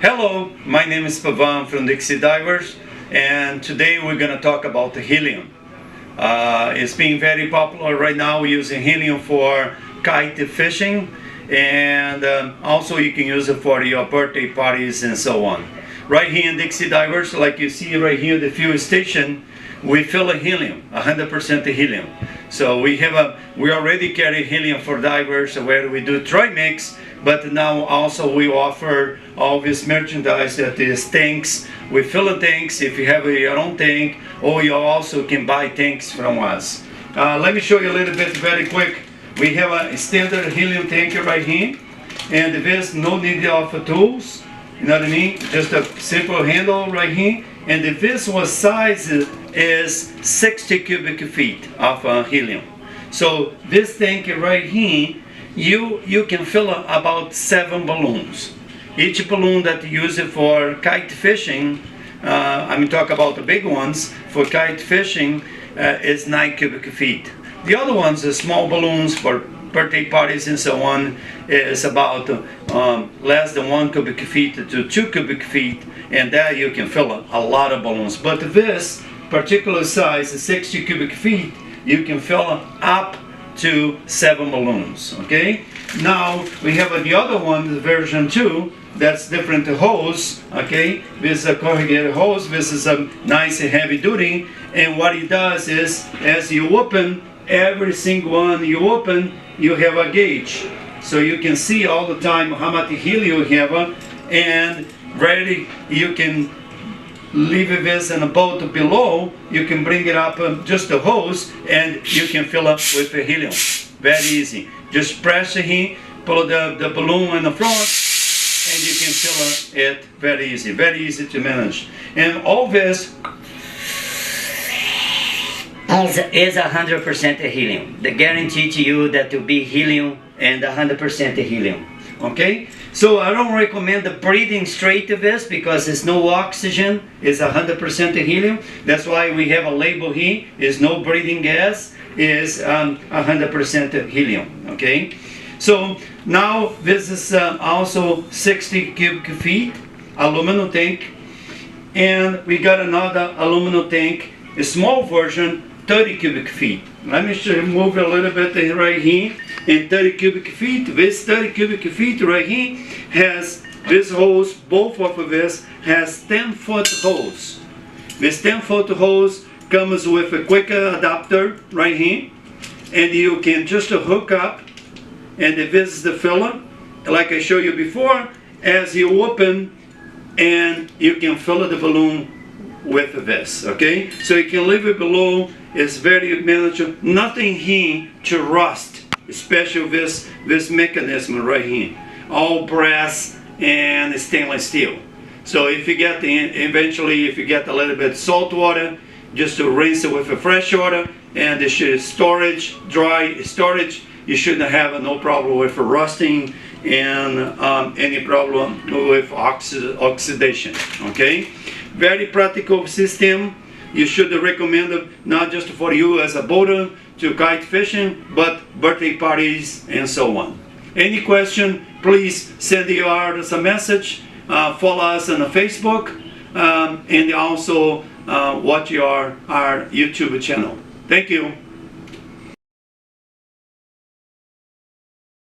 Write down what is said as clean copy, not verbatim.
Hello, my name is Pavan from Dixie Divers, and today we're going to talk about the helium. It's being very popular right now. We're using helium for kite fishing, and also you can use it for your birthday parties and so on. Right here in Dixie Divers, like you see right here, the fuel station, we fill a helium, 100% helium. So we already carry helium for divers where we do try mix, but now also we offer all this merchandise that is tanks. We fill the tanks if you have your own tank, or you also can buy tanks from us. Let me show you a little bit very quick. We have a standard helium tank right here, and there's no need of tools. You know what I mean? Just a simple handle right here. And this was size is 60 cubic feet of helium. So this tank right here, you can fill about 7 balloons. Each balloon that you use it for kite fishing, I'm talking about the big ones, for kite fishing is 9 cubic feet. The other ones, the small balloons for birthday parties and so on, is about less than 1 cubic feet to 2 cubic feet, and there you can fill a lot of balloons. But this particular size, 60 cubic feet, you can fill up to 7 balloons. Okay. Now we have the other one, the version 2. That's different hose. Okay. This is a corrugated hose. This is a nice and heavy duty. And what it does is, as you open every single one you open, you have a gauge, so you can see all the time how much helium you have, and ready you can leave this in a boat below. You can bring it up just a hose, and you can fill up with the helium. Very easy. Just press here, pull the balloon in the front, and you can fill it very easy to manage. And all this is 100% helium. They guarantee to you that will be helium and 100% helium. Okay? So I don't recommend the breathing straight to this because there's no oxygen. It's 100% helium. That's why we have a label here. Is no breathing gas. Is 100% helium. Okay? So now this is also 60 cubic feet aluminum tank, and we got another aluminum tank, a small version, 30 cubic feet. Let me move a little bit right here. In 30 cubic feet, this 30 cubic feet right here has this hose, both of this has 10-foot hose. This 10-foot hose comes with a quick adapter right here, and you can just hook up, and this is the filler, like I showed you before. As you open, and you can fill the balloon with this. Okay, so you can leave it below. It's very manageable. Nothing here to rust, especially this mechanism right here. All brass and stainless steel. So if you get eventually, if you get a little bit salt water, just to rinse it with a fresh water, and the storage, dry storage, you shouldn't have no problem with rusting and any problem with oxidation. Okay, very practical system. You should recommend it not just for you as a boater to kite fishing, but birthday parties and so on. Any question, please send us a message. Follow us on Facebook, and also watch our YouTube channel. Thank you.